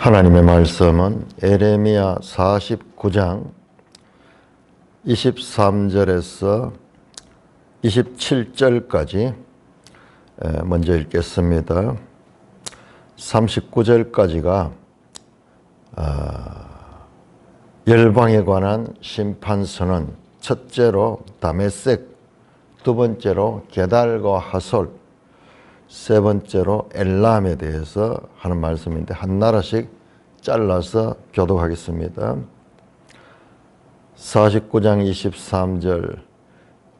하나님의 말씀은 에레미야 49장 23절에서 27절까지 먼저 읽겠습니다. 39절까지가 열방에 관한 심판서는 첫째로 다메섹, 두 번째로 게달과 하솔, 세 번째로 엘람에 대해서 하는 말씀인데 한 나라씩 잘라서 교독하겠습니다. 49장 23절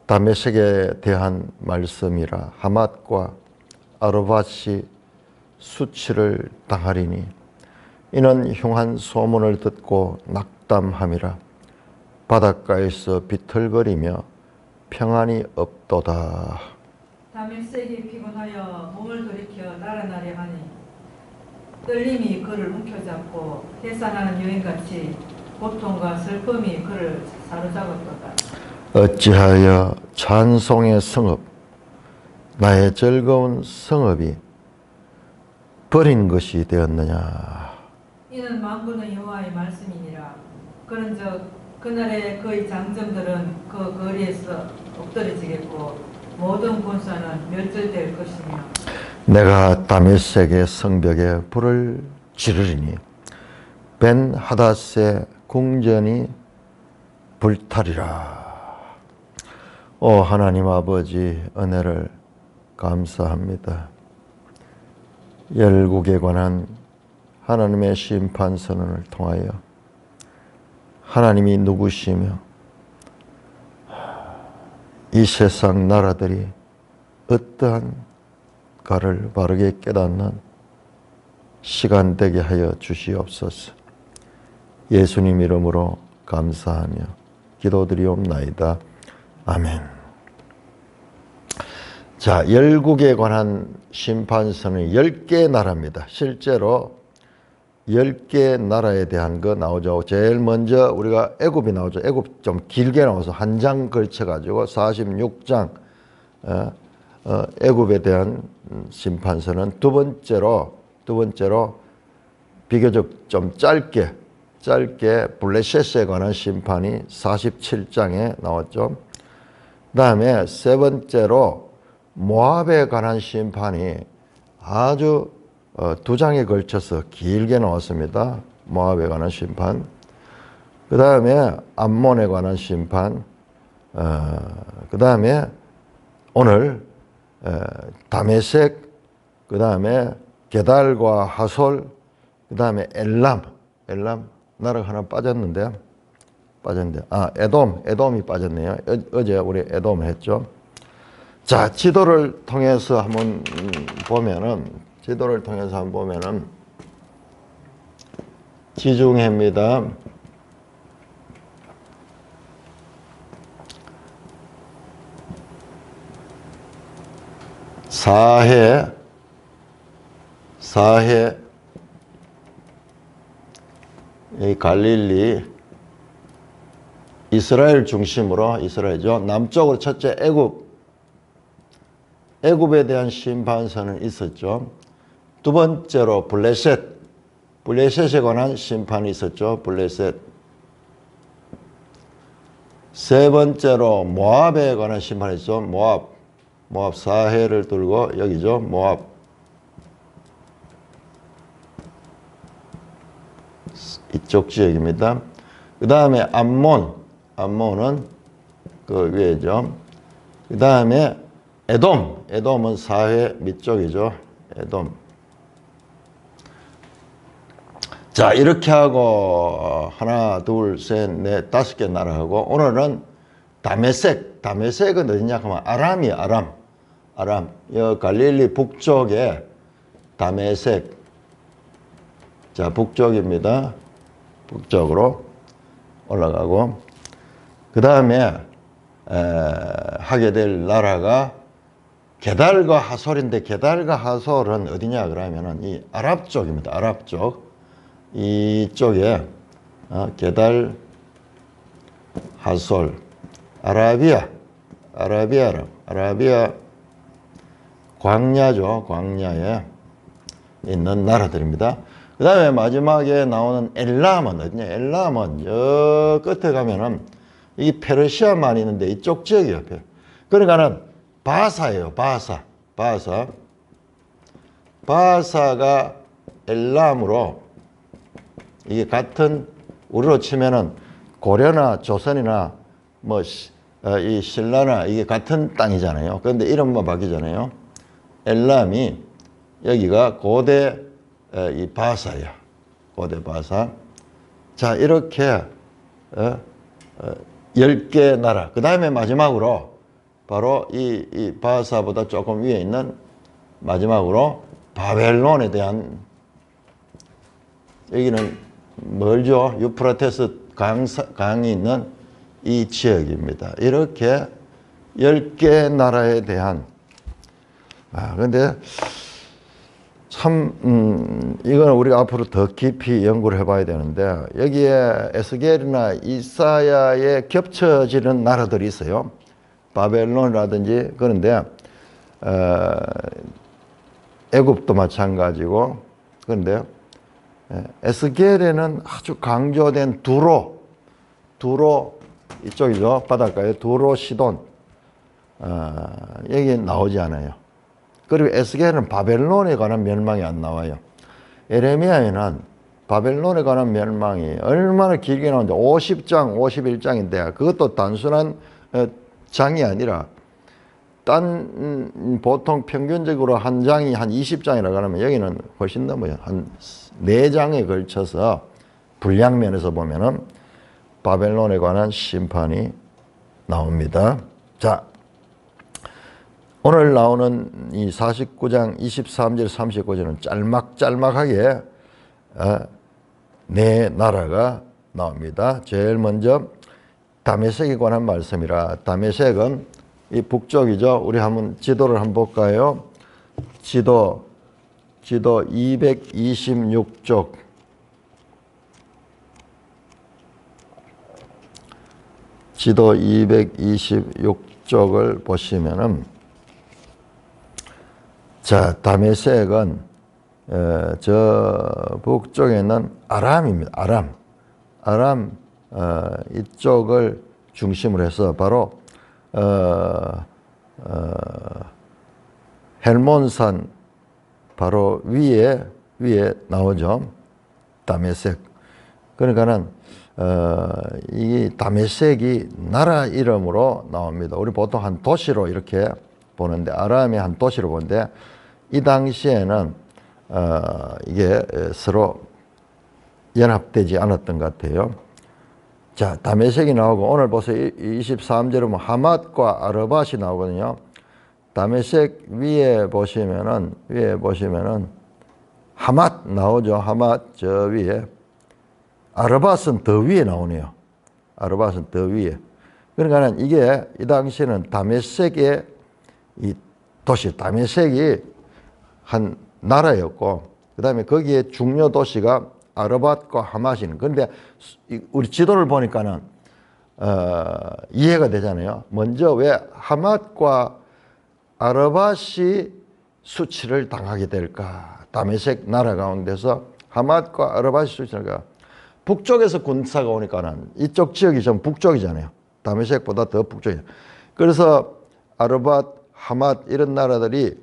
다메섹에 대한 말씀이라. 하맛과 아르밧이 수치를 당하리니 이는 흉한 소문을 듣고 낙담함이라. 바닷가에서 비틀거리며 평안이 없도다. 다메섹이 피곤하여 몸을 돌이켜 날아나려 하니 떨림이 그를 움켜잡고 해산하는 여인같이 고통과 슬픔이 그를 사로잡았도다. 어찌하여 찬송의 성읍, 나의 즐거운 성읍이 버린 것이 되었느냐. 이는 만군의 여호와의 말씀이니라. 그런즉 그날의 그의 장정들은 그 거리에서 엎드러지겠고 모든 군사는 멸절될 것이며 내가 다메섹의 성벽에 불을 지르리니 벤 하닷의 궁전이 불타리라. 오 하나님 아버지, 은혜를 감사합니다. 열국에 관한 하나님의 심판 선언을 통하여 하나님이 누구시며 이 세상 나라들이 어떠한가를 바르게 깨닫는 시간 되게 하여 주시옵소서. 예수님 이름으로 감사하며 기도드리옵나이다. 아멘. 자, 열국에 관한 심판서는 10개의 나라입니다. 실제로 10개의 나라에 대한 거 나오죠. 제일 먼저 우리가 애굽이 나오죠. 애굽 좀 길게 나와서 한 장 걸쳐가지고 46장 애굽에 대한 심판서는 두 번째로 비교적 좀 짧게 블레셋에 관한 심판이 47장에 나왔죠. 그 다음에 세 번째로 모압에 관한 심판이 아주 두 장에 걸쳐서 길게 나왔습니다. 모압에 관한 심판. 그 다음에 암몬에 관한 심판. 그 다음에 오늘 다메섹, 그 다음에 게달과 하솔, 그 다음에 엘람 나라가 하나 빠졌는데 에돔이 빠졌네요. 어제 우리 에돔을 했죠. 자, 지도를 통해서 한번 보면은 지중해입니다. 사해 이 갈릴리 이스라엘 중심으로 이스라엘이죠. 남쪽으로 첫째 애굽에 대한 심판서는 있었죠. 두 번째로 블레셋에 관한 심판이 있었죠. 블레셋. 세 번째로 모압에 관한 심판이 있죠. 모압 사해를 들고 여기죠. 모압. 이쪽 지역입니다. 그 다음에 암몬은 그 위에죠. 그 다음에 에돔은 사해 밑쪽이죠. 에돔. 자, 이렇게 하고 하나, 둘, 셋, 넷, 5개 나라하고 오늘은 다메섹은 어디냐 하면 아람이에요. 아람. 이 갈릴리 북쪽에 다메섹. 자, 북쪽입니다. 북쪽으로 올라가고 그 다음에 하게 될 나라가 게달과 하솔인데 게달과 하솔은 어디냐 그러면은 이 아랍 쪽입니다. 아랍 쪽. 이쪽에 게달, 하솔, 아라비아 광야죠. 광야에 있는 나라들입니다. 그 다음에 마지막에 나오는 엘람은 어디냐? 엘람은 저 끝에 가면은 이 페르시아만 있는데 이쪽 지역이에요. 그러니까는 바사예요. 바사가 엘람으로 이게 같은 우리로 치면은 고려나 조선이나 뭐 이 신라나 이게 같은 땅이잖아요. 그런데 이름만 바뀌잖아요. 엘람이 여기가 고대 이 바사야. 고대 바사. 자, 이렇게 10개 나라. 그 다음에 마지막으로 바로 이 바사보다 조금 위에 있는 마지막으로 바벨론에 대한 여기는 멀죠. 유프라테스 강이 있는 이 지역입니다. 이렇게 10개 나라에 대한 근데 참 이거는 우리가 앞으로 더 깊이 연구를 해봐야 되는데 여기에 에스겔이나 이사야에 겹쳐지는 나라들이 있어요. 바벨론이라든지 그런데 애굽도 마찬가지고 그런데 에스겔에는 아주 강조된 두로 이쪽이죠. 바닷가에 두로 시돈 여기 나오지 않아요. 그리고 에스겔은 바벨론에 관한 멸망이 안 나와요. 에레미야에는 바벨론에 관한 멸망이 얼마나 길게 나오는데 50장, 51장인데 그것도 단순한 장이 아니라 보통 평균적으로 한 장이 한 20장이라고 하면 여기는 훨씬 넘어요. 한 4장에 걸쳐서 분량면에서 보면은 바벨론에 관한 심판이 나옵니다. 자, 오늘 나오는 이 49장 23절 39절은 짤막짤막하게 네 나라가 나옵니다. 제일 먼저 다메섹에 관한 말씀이라 다메섹은 이 북쪽이죠. 우리 한번 지도를 한번 볼까요? 지도 226쪽 지도 226쪽을 보시면은 자, 다메섹은 저 북쪽에 있는 아람입니다. 아람 이쪽을 중심으로 해서 바로 헬몬산 바로 위에 나오죠. 다메섹. 그러니까는 이 다메섹이 나라 이름으로 나옵니다. 우리 보통 한 도시로 이렇게 보는데 아람의 한 도시로 보는데 이 당시에는 이게 서로 연합되지 않았던 것 같아요. 자, 다메섹이 나오고 오늘 보세요. 23절에 보면 하맛과 아르밧이 나오거든요. 다메섹 위에 보시면은 하맛 나오죠. 하맛 저 위에. 아르밧은 더 위에 나오네요. 아르밧은 더 위에. 그러니까 이게 이 당시에는 다메섹의 이 도시, 다메섹이 한 나라였고, 그 다음에 거기에 중요 도시가 아르밧과 하맛이는. 그런데 우리 지도를 보니까는 이해가 되잖아요. 먼저 왜 하맛과 아르밧이 수치를 당하게 될까? 다메섹 나라 가운데서 하맛과 아르밧이 수치를 당할까? 북쪽에서 군사가 오니까는 이쪽 지역이 좀 북쪽이잖아요. 다메섹보다 더 북쪽이에요. 그래서 아르밧, 하맛 이런 나라들이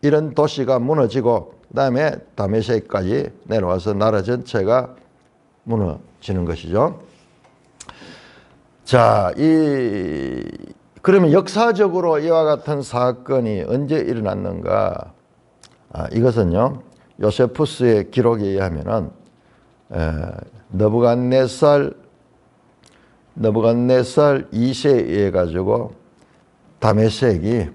이런 도시가 무너지고 그 다음에 다메섹까지 내려와서 나라 전체가 무너지는 것이죠. 자, 그러면 역사적으로 이와 같은 사건이 언제 일어났는가? 이것은요, 요세푸스의 기록에 의하면은 느부갓네살 2세에 의해 가지고 다메섹이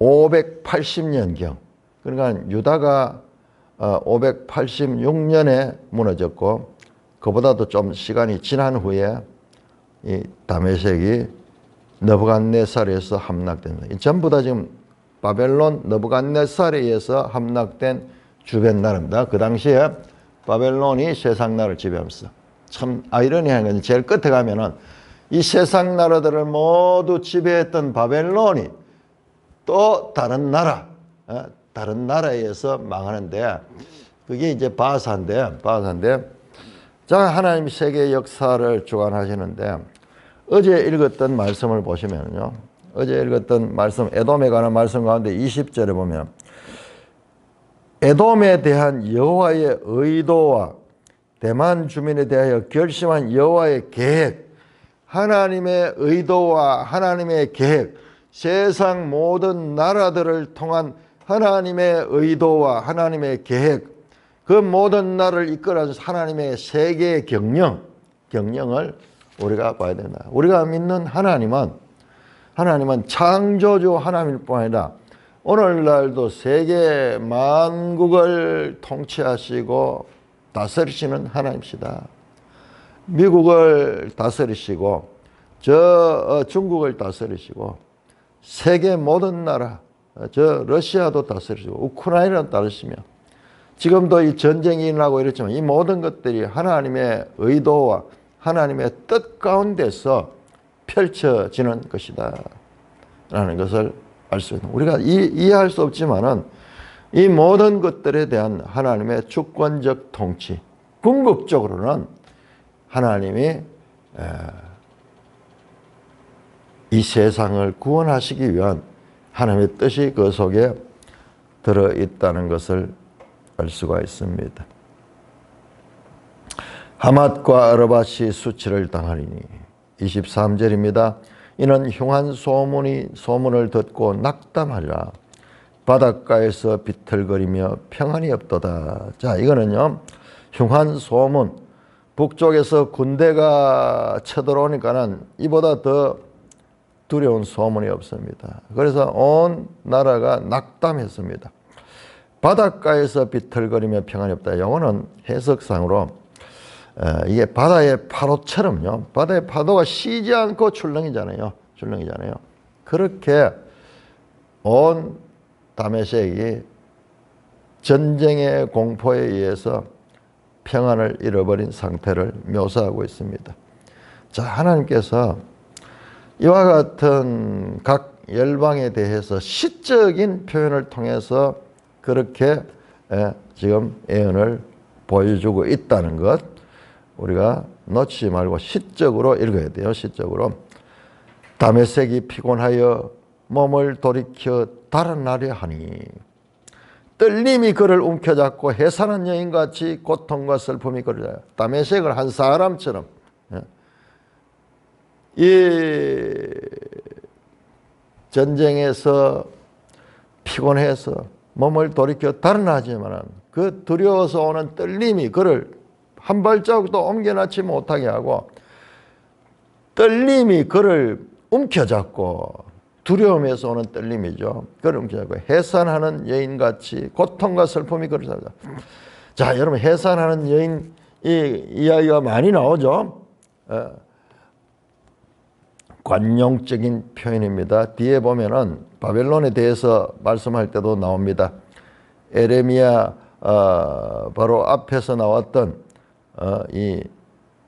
580년경, 그러니까 유다가 586년에 무너졌고 그보다도 좀 시간이 지난 후에 이 다메섹이 느부갓네살에서 함락됩니다. 전부 다 지금 바벨론 느부갓네살에 의해서 함락된 주변 나라입니다. 그 당시에 바벨론이 세상 나라를 지배하면서 참 아이러니한 건 제일 끝에 가면은 이 세상 나라들을 모두 지배했던 바벨론이 또 다른 나라에 의해서 망하는데 그게 이제 바하사인데, 자, 하나님 세계 역사를 주관하시는데, 어제 읽었던 말씀을 보시면요. 어제 읽었던 말씀, 에돔에 관한 말씀 가운데 20절에 보면, 에돔에 대한 여호와의 의도와 대만 주민에 대하여 결심한 여호와의 계획, 하나님의 의도와 하나님의 계획, 세상 모든 나라들을 통한 하나님의 의도와 하나님의 계획, 그 모든 나라를 이끌어서 하나님의 세계의 경영을 우리가 봐야 된다. 우리가 믿는 하나님은 창조주 하나님일 뿐 아니라 오늘날도 세계 만국을 통치하시고 다스리시는 하나님이시다. 미국을 다스리시고 중국을 다스리시고 세계 모든 나라, 러시아도 다스리시고 우크라이나도 다스리시며 지금도 이 전쟁이 일어나고 이랬지만 이 모든 것들이 하나님의 의도와 하나님의 뜻 가운데서 펼쳐지는 것이다 라는 것을 알 수 있는, 우리가 이해할 수 없지만은 이 모든 것들에 대한 하나님의 주권적 통치, 궁극적으로는 하나님이 이 세상을 구원하시기 위한 하나님의 뜻이 그 속에 들어있다는 것을 알 수가 있습니다. 하맛과 아르밧이 수치를 당하리니 23절입니다. 이는 흉한 소문을 듣고 낙담하리라. 바닷가에서 비틀거리며 평안이 없도다. 자, 이거는요, 흉한 소문, 북쪽에서 군대가 쳐들어오니까는 이보다 더 두려운 소문이 없습니다. 그래서 온 나라가 낙담했습니다. 바닷가에서 비틀거리며 평안이 없다. 영어는 해석상으로 이게 바다의 파도처럼요. 바다의 파도가 쉬지 않고 출렁이잖아요. 그렇게 온 다메섹이 전쟁의 공포에 의해서 평안을 잃어버린 상태를 묘사하고 있습니다. 자, 하나님께서 이와 같은 각 열방에 대해서 시적인 표현을 통해서 그렇게 지금 예언을 보여주고 있다는 것, 우리가 놓치지 말고 시적으로 읽어야 돼요. 시적으로. 다메섹이 피곤하여 몸을 돌이켜 달아나려 하니 떨림이 그를 움켜잡고 해산한 여인같이 고통과 슬픔이 그를, 다메섹을 한 사람처럼 이 전쟁에서 피곤해서 몸을 돌이켜 달아나지만 그 두려워서 오는 떨림이 그를 한 발자국도 옮겨놓지 못하게 하고, 떨림이 그를 움켜잡고, 두려움에서 오는 떨림이죠. 그를 움켜잡고 해산하는 여인같이 고통과 슬픔이 그를 잡다. 자, 여러분, 해산하는 여인 이 이야기가 많이 나오죠. 관용적인 표현입니다. 뒤에 보면은 바벨론에 대해서 말씀할 때도 나옵니다. 에레미야 바로 앞에서 나왔던 이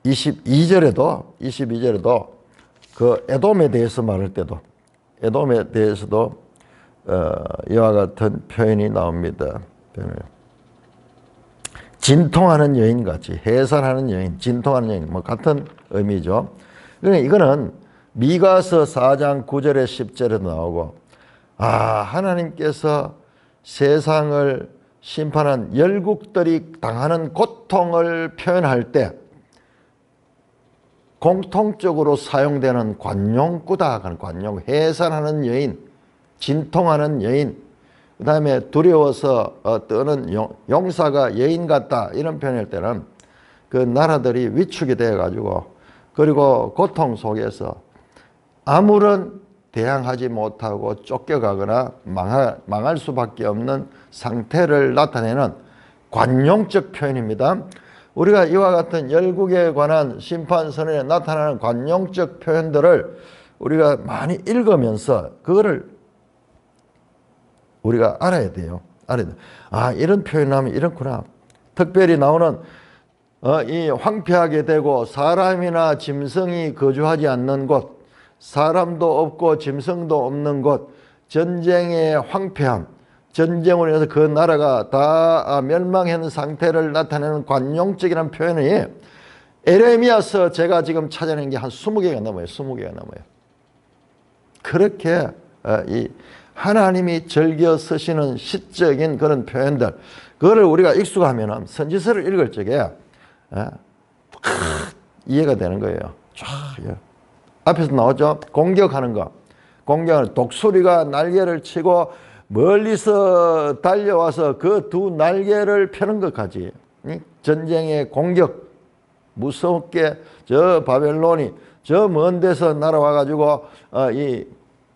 22절에도 그 에돔에 대해서 말할 때도, 에돔에 대해서도 이와 같은 표현이 나옵니다. 진통하는 여인같이, 해산하는 여인, 진통하는 여인, 뭐 같은 의미죠. 그러니까 이거는 미가서 4장 9절에 10절에도 나오고, 하나님께서 세상을 심판한 열국들이 당하는 고통을 표현할 때 공통적으로 사용되는 관용구다. 관용, 해산하는 여인, 진통하는 여인, 그 다음에 두려워서 떠는 용사가 여인 같다, 이런 표현일 때는 그 나라들이 위축이 되어가지고, 그리고 고통 속에서 아무런 대항하지 못하고 쫓겨가거나 망할 수밖에 없는 상태를 나타내는 관용적 표현입니다. 우리가 이와 같은 열국에 관한 심판선언에 나타나는 관용적 표현들을 우리가 많이 읽으면서 그거를 우리가 알아야 돼요. 이런 표현하면 이렇구나. 특별히 나오는 이 황폐하게 되고 사람이나 짐승이 거주하지 않는 곳, 사람도 없고 짐승도 없는 곳, 전쟁의 황폐함, 전쟁으로 인해서 그 나라가 다 멸망한 상태를 나타내는 관용적이라는 표현이 에레미야서 제가 지금 찾아낸 게 한 20개가 넘어요. 20개가 넘어요. 그렇게 이 하나님이 즐겨 쓰시는 시적인 그런 표현들, 그거를 우리가 익숙하면 선지서를 읽을 적에 이해가 되는 거예요. 앞에서 나오죠. 공격하는 거. 공격하는 독수리가 날개를 치고 멀리서 달려와서 그 두 날개를 펴는 것까지 전쟁의 공격, 무섭게 저 바벨론이 저 먼 데서 날아와 가지고 이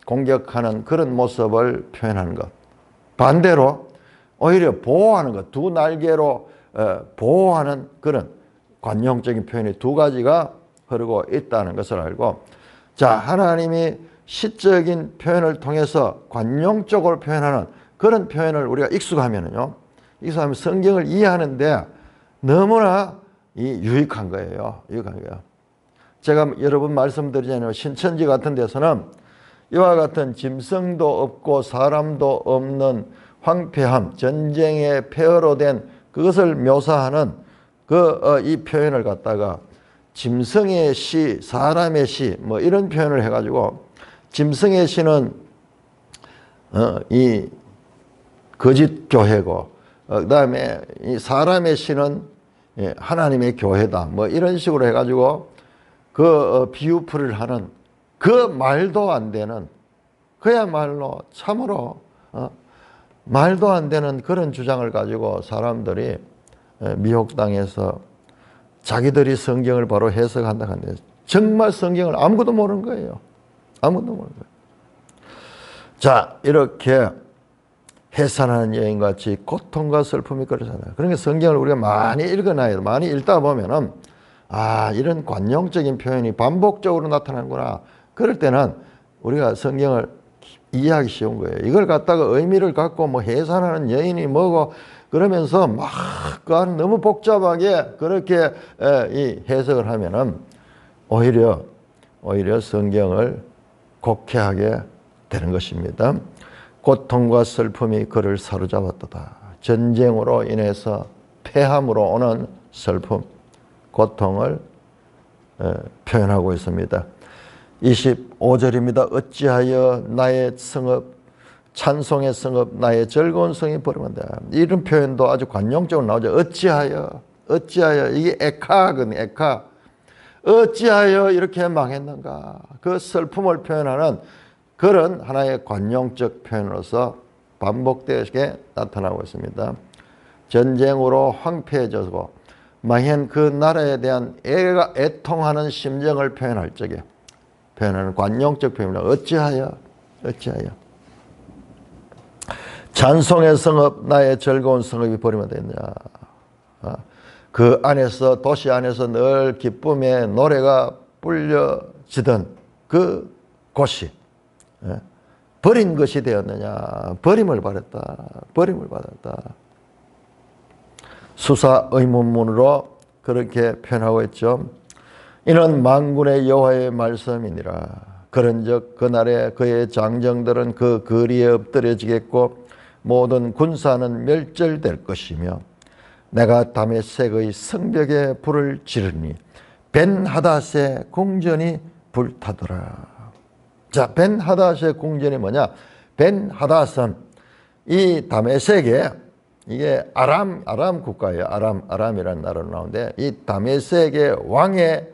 공격하는 그런 모습을 표현하는 것. 반대로 오히려 보호하는 것, 두 날개로 보호하는 그런 관용적인 표현이 두 가지가 흐르고 있다는 것을 알고, 자, 하나님이 시적인 표현을 통해서 관용적으로 표현하는 그런 표현을 우리가 익숙하면요, 익숙하면 성경을 이해하는데 너무나 유익한 거예요. 유익한 거예요. 제가 여러 번 말씀드리잖아요. 신천지 같은 데서는 이와 같은 짐승도 없고 사람도 없는 황폐함, 전쟁의 폐허로 된 그것을 묘사하는 이 표현을 갖다가 짐승의 시, 사람의 시, 뭐 이런 표현을 해가지고, 짐승의 시는 이 거짓 교회고, 그다음에 이 사람의 시는 하나님의 교회다. 뭐 이런 식으로 해가지고 비유풀이를 하는 그 말도 안 되는, 그야말로 참으로 말도 안 되는 그런 주장을 가지고 사람들이 미혹당해서 자기들이 성경을 바로 해석한다 하는데 정말 성경을 아무것도 모르는 거예요. 아무것도 모르는 거예요. 자, 이렇게 해산하는 여인같이 고통과 슬픔이 그러잖아요. 그러니까 성경을 우리가 많이 읽어놔야 돼요. 많이 읽다 보면은 이런 관용적인 표현이 반복적으로 나타나는구나. 그럴 때는 우리가 성경을 이해하기 쉬운 거예요. 이걸 갖다가 의미를 갖고 뭐 해산하는 여인이 뭐고 그러면서 막 너무 복잡하게 그렇게 이 해석을 하면은 오히려 성경을 곡해하게 되는 것입니다. 고통과 슬픔이 그를 사로잡았도다. 전쟁으로 인해서 패함으로 오는 슬픔, 고통을 표현하고 있습니다. 25절입니다. 어찌하여 나의 성읍, 찬송의 성읍, 나의 즐거운 성이 버림한다. 이런 표현도 아주 관용적으로 나오죠. 어찌하여 이게 에카거든요. 에카. 어찌하여 이렇게 망했는가. 그 슬픔을 표현하는 그런 하나의 관용적 표현으로서 반복되게 나타나고 있습니다. 전쟁으로 황폐해졌고 망한 그 나라에 대한 애통하는 심정을 표현할 적에 표현하는 관용적 표현입니다. 어찌하여 찬송의 성읍, 나의 즐거운 성읍이 버리면 되느냐. 그 안에서, 도시 안에서 늘 기쁨의 노래가 불려지던 그 곳이 버린 것이 되었느냐. 버림을 받았다. 수사 의문문으로 그렇게 표현하고 있죠. 이는 만군의 여호와의 말씀이니라. 그런즉 그날에 그의 장정들은 그 거리에 엎드려지겠고 모든 군사는 멸절될 것이며 내가 다메섹의 성벽에 불을 지르니 벤하닷의 궁전이 불타더라. 자, 벤하닷의 궁전이 뭐냐? 벤하닷은 이 다메섹에, 이게 아람 국가예요. 아람이라는 나라로 나오는데 이 다메섹의 왕의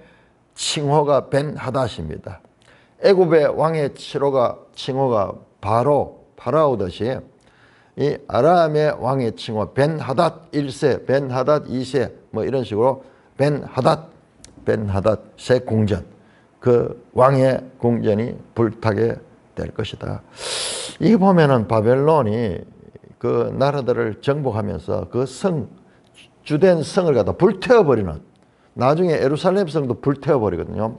칭호가 벤하닷입니다. 애굽의 왕의 칭호가 파라오듯이 이 아람의 왕의 칭호 벤하닷 1세, 벤하닷 2세 뭐 이런 식으로 벤하닷의 궁전, 그 왕의 궁전이 불타게 될 것이다. 이거 보면은 바벨론이 그 나라들을 정복하면서 그 주된 성을 갖다 불태워버리는, 나중에 예루살렘 성도 불태워버리거든요.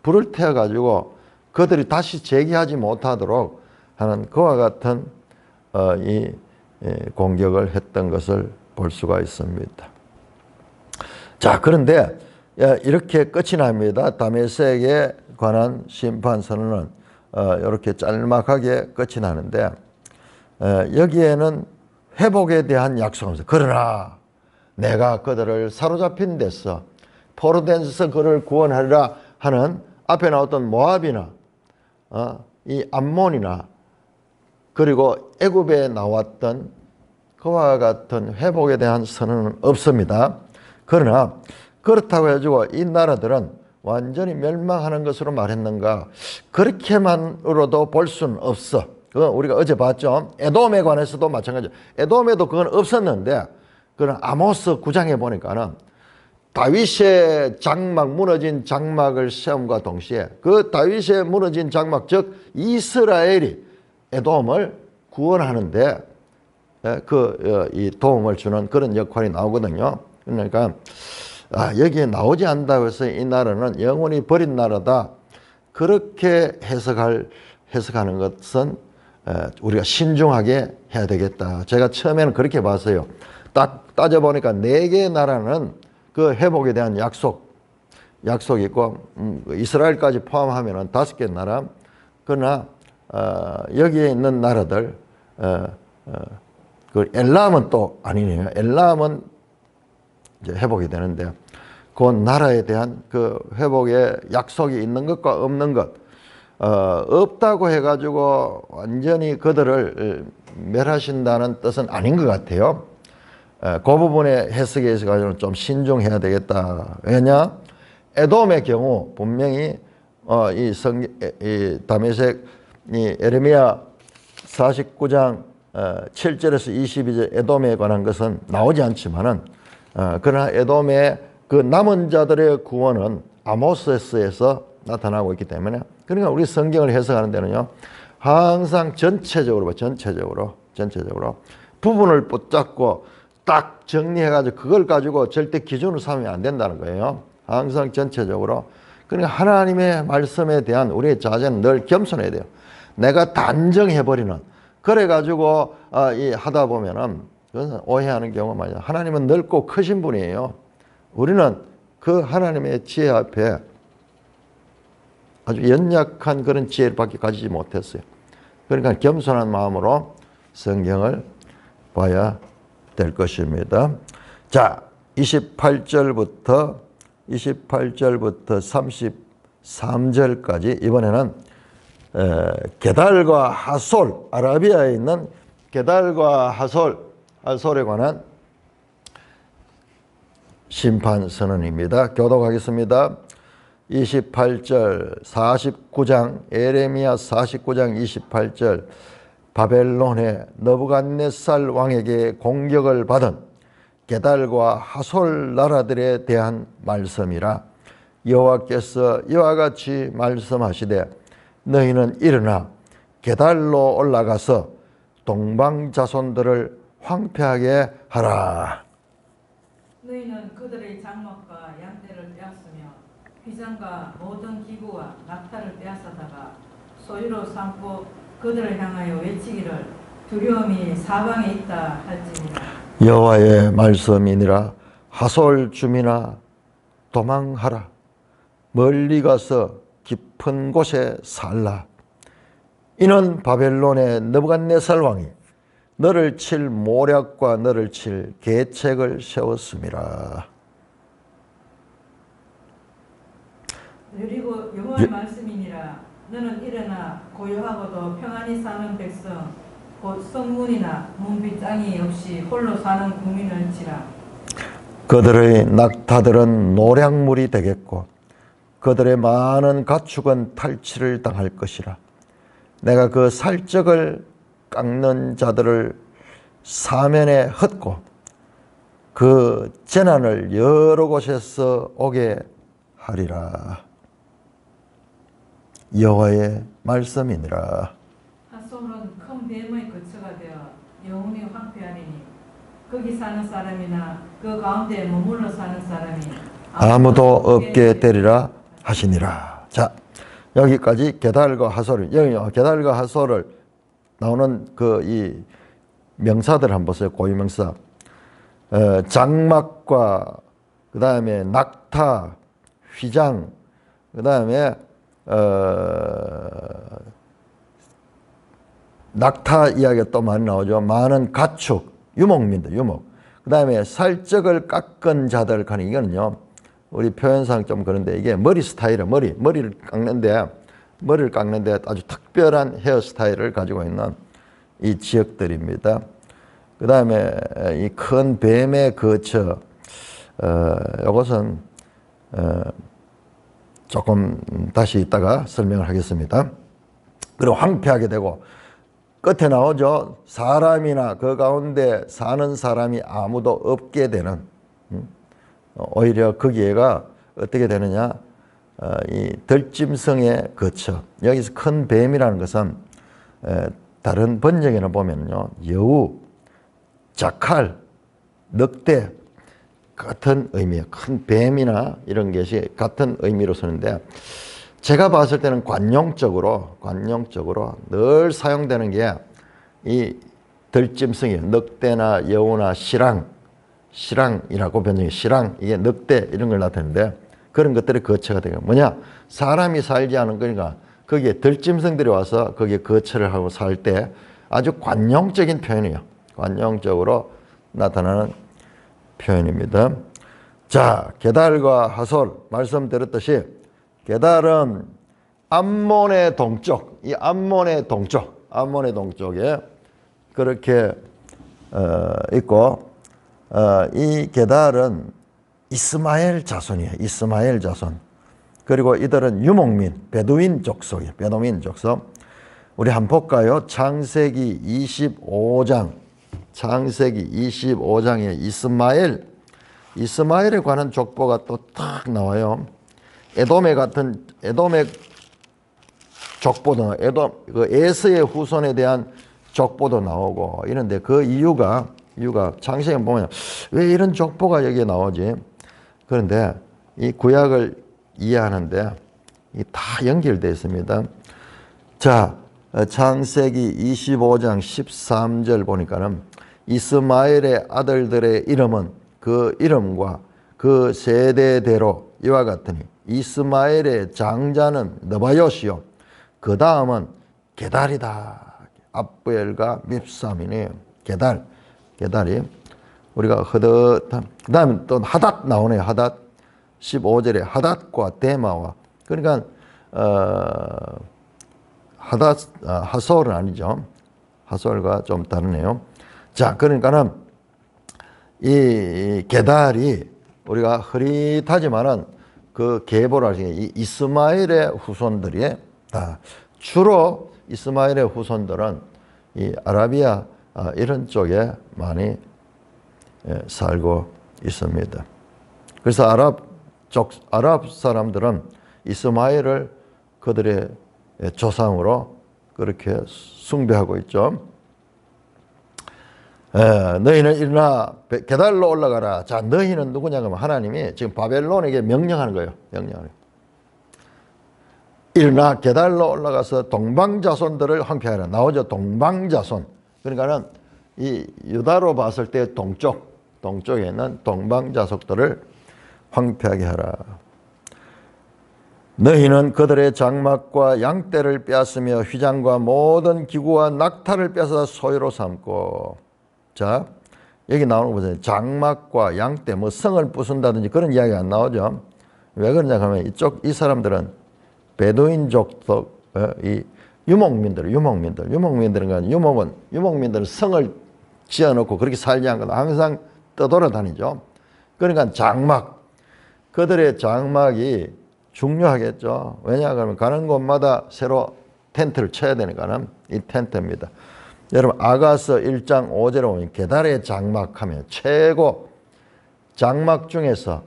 불을 태워가지고 그들이 다시 재기하지 못하도록 하는 그와 같은 이 공격을 했던 것을 볼 수가 있습니다. 자, 그런데 이렇게 끝이 납니다. 다메섹에 관한 심판 선언은 이렇게 짤막하게 끝이 나는데 여기에는 회복에 대한 약속은 그러나 내가 그들을 사로잡힌 데서 포로된서 그를 구원하리라 하는 앞에 나왔던 모압이나 이 암몬이나 그리고 애굽에 나왔던 그와 같은 회복에 대한 선언은 없습니다. 그러나 그렇다고 해가지고 이 나라들은 완전히 멸망하는 것으로 말했는가? 그렇게만으로도 볼 수는 없어. 그건 우리가 어제 봤죠. 에돔에 관해서도 마찬가지죠. 에돔에도 그건 없었는데 그런 아모스 9장에 보니까는 다윗의 장막, 무너진 장막을 세움과 동시에 그 다윗의 무너진 장막, 즉 이스라엘이 에돔을 구원하는데 이 도움을 주는 그런 역할이 나오거든요. 그러니까 여기에 나오지 않는다고 해서 이 나라는 영원히 버린 나라다. 그렇게 해석하는 것은 우리가 신중하게 해야 되겠다. 제가 처음에는 그렇게 봤어요. 딱 따져보니까 4개의 나라는 그 회복에 대한 약속이 있고 이스라엘까지 포함하면 5개 나라. 그러나 여기에 있는 나라들 그 엘람은 또 아니네요. 엘람은 이제 회복이 되는데 그 나라에 대한 그 회복의 약속이 있는 것과 없는 것 없다고 해가지고 완전히 그들을 멸하신다는 뜻은 아닌 것 같아요. 그 부분의 해석에 있어서는 좀 신중해야 되겠다. 왜냐? 에돔의 경우 분명히 이 다메섹 에레미야 49장 7절에서 22절 에돔에 관한 것은 나오지 않지만은 그러나 에돔의 그 남은 자들의 구원은 아모스에서 나타나고 있기 때문에 그러니까 우리 성경을 해석하는 데는요 항상 전체적으로 부분을 붙잡고 딱 정리해가지고 그걸 가지고 절대 기준을 삼으면 안 된다는 거예요. 항상 전체적으로. 그러니까 하나님의 말씀에 대한 우리의 자세는 늘 겸손해야 돼요. 내가 단정해버리는 그래가지고 하다 보면은 그것은 오해하는 경우가 많아요. 하나님은 넓고 크신 분이에요. 우리는 그 하나님의 지혜 앞에 아주 연약한 그런 지혜밖에 가지지 못했어요. 그러니까 겸손한 마음으로 성경을 봐야 될 것입니다. 자, 28절부터 33절까지 이번에는 게달과 하솔, 아라비아에 있는 게달과 하솔에 관한 심판 선언입니다. 교독하겠습니다. 28절 49장 에레미야 49장 28절 바벨론의 느부갓네살 왕에게 공격을 받은 게달과 하솔 나라들에 대한 말씀이라. 여호와께서 이와 같이 말씀하시되 너희는 일어나 게달로 올라가서 동방 자손들을 황폐하게 하라. 너희는 그들의 장막과 양떼를 빼앗으며 휘장과 모든 기구와 낙타를 빼앗아다가 소유로 삼고 그들을 향하여 외치기를 두려움이 사방에 있다 할지니라. 여호와의 말씀이니라. 하솔 주민아 도망하라. 멀리 가서 깊은 곳에 살라. 이는 바벨론의 느부갓네살 왕이 너를 칠 모략과 너를 칠 계책을 세웠음이라. 그리고 여호와의 말씀이니라. 너는 일어나 고요하고도 평안히 사는 백성 곧 성문이나 문빗장이 없이 홀로 사는 국민을 치라. 그들의 낙타들은 노략물이 되겠고 그들의 많은 가축은 탈취를 당할 것이라. 내가 그 살적을 깎는 자들을 사면에 흩고 그 재난을 여러 곳에서 오게 하리라. 여호와의 말씀이니라. 하솔은 큰 뱀의 거처가 되어 영원히 황폐하리니 거기 사는 사람이나 그 가운데 머물러 사는 사람이 아무도 없게 되리라 하시니라. 자, 여기까지 게달과 하솔. 여기 게달과 하솔을 나오는 그 이 명사들 한번 보세요. 고유명사. 장막과 그 다음에 낙타, 휘장, 그 다음에 낙타 이야기가 또 많이 나오죠. 많은 가축, 유목민들, 유목. 그 다음에 살적을 깎은 자들 하는 이거는요. 우리 표현상 좀 그런데 이게 머리 스타일이에요. 머리를 깎는데 아주 특별한 헤어스타일을 가지고 있는 이 지역들입니다. 그 다음에 이 큰 뱀의 거처, 이것은 조금 다시 이따가 설명을 하겠습니다. 그리고 황폐하게 되고 끝에 나오죠. 사람이나 그 가운데 사는 사람이 아무도 없게 되는, 오히려 거기에가 어떻게 되느냐, 이 들짐승의 거처. 여기서 큰 뱀이라는 것은 다른 번역에는 보면요, 여우, 자칼, 늑대 같은 의미예요. 큰 뱀이나 이런 것이 같은 의미로 쓰는데, 제가 봤을 때는 관용적으로 늘 사용되는 게 이 들짐승이에요. 늑대나 여우나 시랑이라고 변형이, 이게 늑대 이런 걸 나타내는데, 그런 것들이 거처가 되고, 뭐냐, 사람이 살지 않은 거니까 거기에 들짐승들이 와서 거기에 거처를 하고 살 때 아주 관용적인 표현이에요. 관용적으로 나타나는 표현입니다. 자, 게달과 하솔 말씀드렸듯이, 게달은 암몬의 동쪽, 이 암몬의 동쪽에 그렇게 있고, 이 게달은 이스마엘 자손이에요. 이스마엘 자손. 그리고 이들은 유목민, 베두인 족속이에요. 베두인 족속. 우리 한번 볼까요? 창세기 25장. 창세기 25장에 이스마엘에 관한 족보가 또 딱 나와요. 에돔의 족보도, 그 에서의 후손에 대한 족보도 나오고 이런데, 그 이유가 창세기 보면 왜 이런 족보가 여기에 나오지? 그런데 이 구약을 이해하는데 이 다 연결되어 있습니다. 자, 창세기 25장 13절 보니까는 이스마엘의 아들들의 이름은 그 이름과 그 세대대로 이와 같으니, 이스마엘의 장자는 느바요시요, 그 다음은 게달이다. 압부엘과 밉삼이니 게달이 우리가 흐뭇한, 그 다음에 또 하닷 나오네요. 하닷 15절에 하닷과 데마와, 그러니까 하솔은 아니죠. 하솔과 좀 다르네요. 자, 그러니까는 이 게달이 우리가 흐릿하지만은 그 계보를 하시는 이 이스마엘의 후손들이, 주로 이스마엘의 후손들은 이 아라비아 이런 쪽에 많이 살고 있습니다. 그래서 아랍 사람들은 이스마엘을 그들의 조상으로 그렇게 숭배하고 있죠. 너희는 일어나 게달로 올라가라. 자, 너희는 누구냐 하면 하나님이 지금 바벨론에게 명령하는 거예요. 일어나 게달로 올라가서 동방자손들을 황폐하라. 나오죠. 동방자손. 그러니까는 이 유다로 봤을 때 동쪽에 있는 동방자손들을 황폐하게 하라. 너희는 그들의 장막과 양떼를 빼앗으며 휘장과 모든 기구와 낙타를 빼앗아 소유로 삼고. 자, 여기 나오는 거 보세요. 장막과 양떼, 뭐 성을 부순다든지 그런 이야기가 안 나오죠. 왜 그러냐 하면 이 사람들은 베두인족, 이 유목민들은 유목민들은 성을 지어놓고 그렇게 살지 않고 항상 떠돌아다니죠. 그러니까 그들의 장막이 중요하겠죠. 왜냐하면 가는 곳마다 새로 텐트를 쳐야 되니까는 이 텐트입니다. 여러분, 아가서 1장 5절에 보면 게달의 장막하면 최고, 장막 중에서,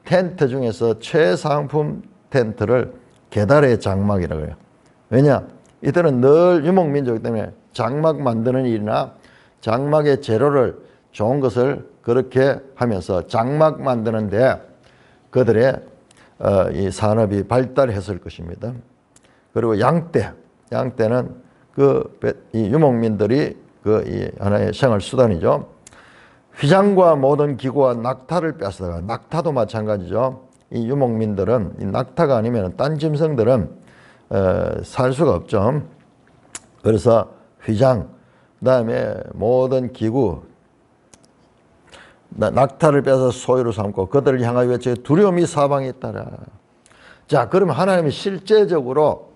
텐트 중에서 최상품 텐트를 게달의 장막이라고 해요. 왜냐? 이들은 늘 유목민족이기 때문에 장막 만드는 일이나 장막의 재료를, 좋은 것을 그렇게 하면서 장막 만드는데 그들의 이 산업이 발달했을 것입니다. 그리고 양떼는 이 유목민들이 이 하나의 생활 수단이죠. 휘장과 모든 기구와 낙타를 뺏어다가, 낙타도 마찬가지죠. 이 유목민들은 이 낙타가 아니면 딴 짐승들은 살 수가 없죠. 그래서 휘장, 그다음에 모든 기구, 낙타를 빼서 소유로 삼고 그들을 향하여 외쳐 두려움이 사방에 있다라. 자, 그러면 하나님이 실제적으로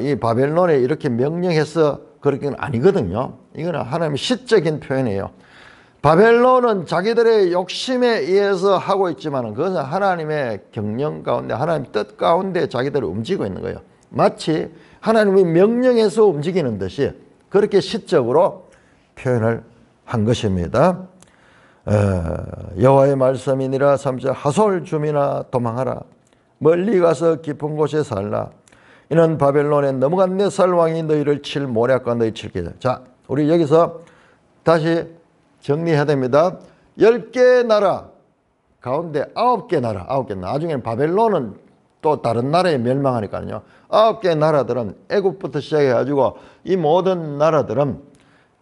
이 바벨론에 이렇게 명령해서 그렇게는 아니거든요. 이거는 하나님의 시적인 표현이에요. 바벨론은 자기들의 욕심에 의해서 하고 있지만 그것은 하나님의 경영 가운데, 하나님의 뜻 가운데 자기들이 움직이고 있는 거예요. 마치 하나님이 명령해서 움직이는 듯이 그렇게 시적으로 표현을 한 것입니다. 여호와의 말씀이니라. 3절 하솔 주민아 도망하라. 멀리 가서 깊은 곳에 살라. 이는 바벨론에 넘어간 네살 왕이 너희를 칠 모략과 너희 칠 계자. 자, 우리 여기서 다시 정리해야 됩니다. 10개 나라 가운데 9개 나라, 9개 나라. 나중에는 바벨론은 또 다른 나라에 멸망하니까요. 9개 나라들은 애굽부터 시작해가지고 이 모든 나라들은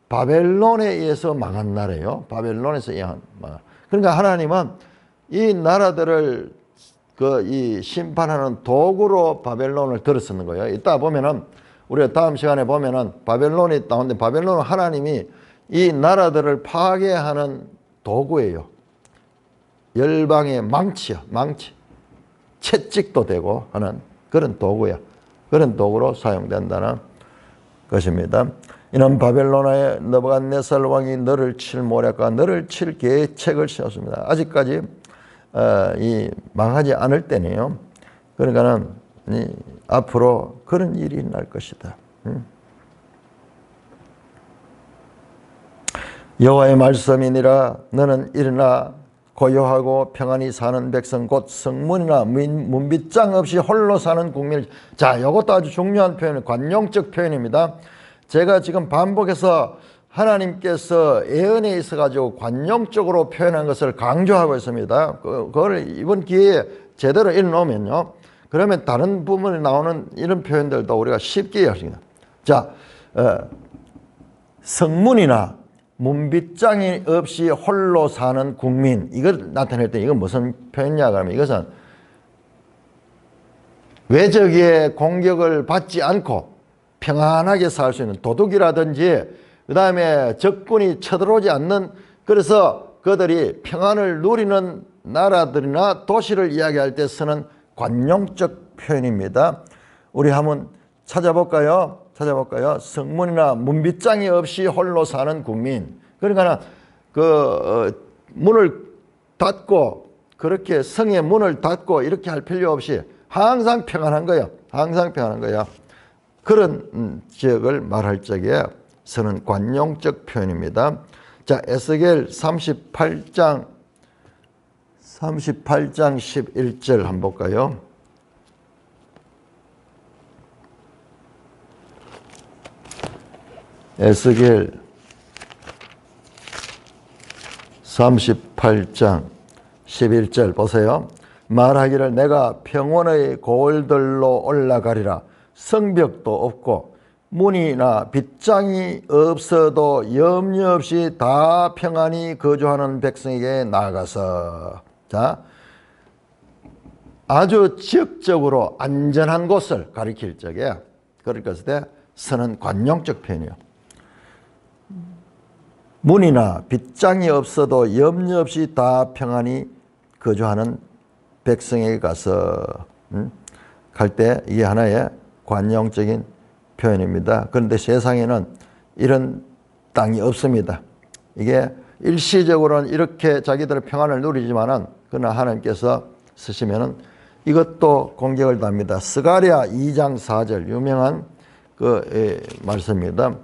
바벨론에 의해서 망한 나라예요. 바벨론에서 망한. 그러니까 하나님은 이 나라들을 이 심판하는 도구로 바벨론을 들어 쓰는 거예요. 이따 보면은 우리가 다음 시간에 보면은 바벨론이 나오는데 바벨론은 하나님이 이 나라들을 파괴하는 도구예요. 열방의 망치요. 망치. 채찍도 되고 하는 그런 도구야. 그런 도구로 사용된다는 것입니다. 이는 바벨론에 넘어간 네살 왕이 너를 칠 모략과 너를 칠 계책을 세웠습니다. 아직까지 이 망하지 않을 때네요. 그러니까는 앞으로 그런 일이 날 것이다. 여호와의 말씀이니라. 너는 일어나 고요하고 평안히 사는 백성 곧 성문이나 문빗장 없이 홀로 사는 국민을. 자, 이것도 아주 중요한 표현이에요. 관용적 표현입니다. 제가 지금 반복해서 하나님께서 예언에 있어가지고 관용적으로 표현한 것을 강조하고 있습니다. 그걸 이번 기회에 제대로 읽어놓으면요. 그러면 다른 부분에 나오는 이런 표현들도 우리가 쉽게 이해하십니다. 자, 성문이나 문빗장이 없이 홀로 사는 국민, 이걸 나타낼 때 이건 무슨 표현이냐 그러면 이것은 외적의 공격을 받지 않고 평안하게 살 수 있는 도둑이라든지 그 다음에 적군이 쳐들어오지 않는, 그래서 그들이 평안을 누리는 나라들이나 도시를 이야기할 때 쓰는 관용적 표현입니다. 우리 한번 찾아볼까요? 성문이나 문빗장이 없이 홀로 사는 국민. 그러니까 문을 닫고, 그렇게 성의 문을 닫고 이렇게 할 필요 없이 항상 평안한 거예요. 항상 평안한 거예요. 그런 지역을 말할 적에 쓰는 관용적 표현입니다. 자, 에스겔 38장 11절 한번 볼까요? 에스겔 38장 11절 보세요. 말하기를 내가 평원의 고을들로 올라가리라. 성벽도 없고 문이나 빗장이 없어도 염려 없이 다 평안히 거주하는 백성에게 나아가서. 자, 아주 지역적으로 안전한 곳을 가리킬 적에 그럴 것에 쓰는 관용적 표현이에요. 문이나 빗장이 없어도 염려 없이 다 평안히 거주하는 백성에게 가서 갈 때 이게 하나의 관용적인 표현입니다. 그런데 세상에는 이런 땅이 없습니다. 이게 일시적으로는 이렇게 자기들의 평안을 누리지만은 그러나 하나님께서 쓰시면은 이것도 공격을 답니다. 스가랴 2장 4절 유명한 말씀입니다.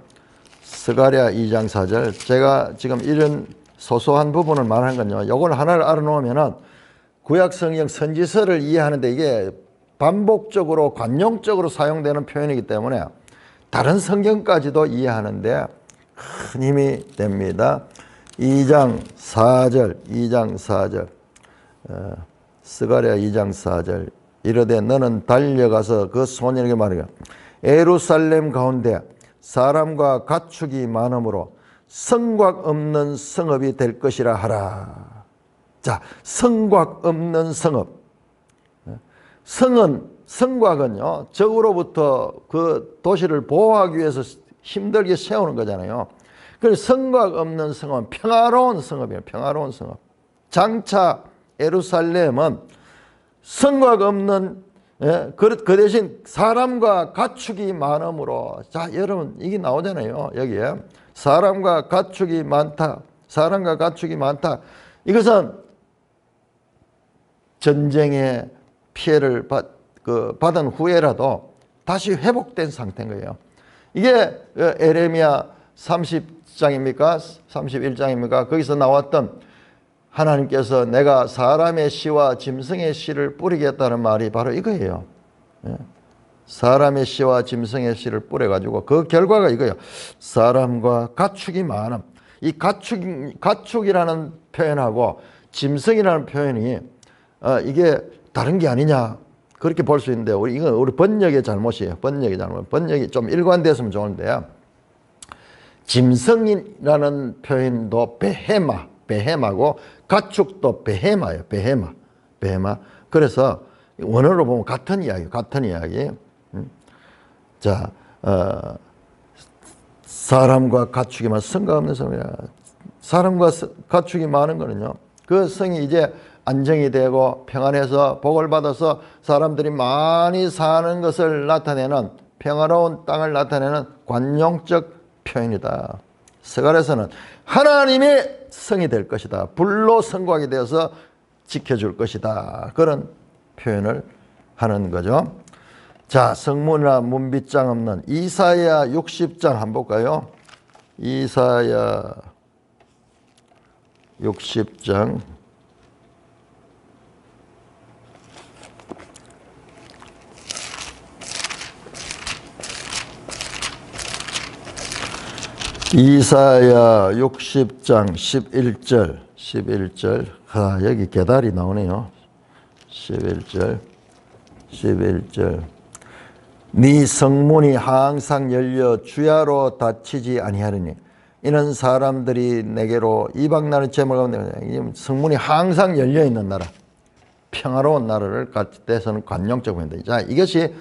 스가랴 2장 4절. 제가 지금 이런 소소한 부분을 말하는 건요. 요걸 하나를 알아놓으면은 구약 성경 선지서를 이해하는데 이게 반복적으로 관용적으로 사용되는 표현이기 때문에 다른 성경까지도 이해하는데 큰 힘이 됩니다. 2장 4절 스가랴 2장 4절 이르되 너는 달려가서 그 소년에게 말하라. 예루살렘 가운데 사람과 가축이 많으므로 성곽 없는 성읍이 될 것이라 하라. 자, 성곽 없는 성읍. 성곽은요, 적으로부터 그 도시를 보호하기 위해서 힘들게 세우는 거잖아요. 그래서 성곽 없는 성읍은 평화로운 성읍이에요. 평화로운 성읍. 장차 예루살렘은 성곽 없는, 그 대신 사람과 가축이 많으므로, 자 여러분 이게 나오잖아요. 여기에 사람과 가축이 많다. 사람과 가축이 많다. 이것은 전쟁의 피해를 받은 후에라도 다시 회복된 상태인 거예요. 이게 에레미야 30장입니까? 31장입니까? 거기서 나왔던 하나님께서 내가 사람의 씨와 짐승의 씨를 뿌리겠다는 말이 바로 이거예요. 사람의 씨와 짐승의 씨를 뿌려가지고 그 결과가 이거예요. 사람과 가축이 많음. 이 가축이라는 표현하고 짐승이라는 표현이 이게 다른 게 아니냐 그렇게 볼 수 있는데 이건 우리 번역의 잘못이에요. 번역이 좀 일관됐으면 좋은데요. 짐승이라는 표현도 베헤마고 가축도 베헤마예요. 베헤마. 그래서 원어로 보면 같은 이야기. 자, 사람과 가축이 많은 성과 없는 성이야. 사람과 가축이 많은 거는요. 그 성이 이제 안정이 되고 평안해서 복을 받아서 사람들이 많이 사는 것을 나타내는 평화로운 땅을 나타내는 관용적 표현이다. 스가랴서는 하나님의 성이 될 것이다. 불로 성곽이 되어서 지켜줄 것이다. 그런 표현을 하는 거죠. 자, 성문이나 문빗장 없는 이사야 60장 한번 볼까요? 이사야 60장 이사야 60장 11절 여기 계달이 나오네요. 11절 네 성문이 항상 열려 주야로 닫히지 아니하리니 이는 사람들이 내게로 이방 나라의 제물 가운데 성문이 항상 열려 있는 나라 평화로운 나라를 갖기 때서는 관용적 표현입니다. 자, 이것이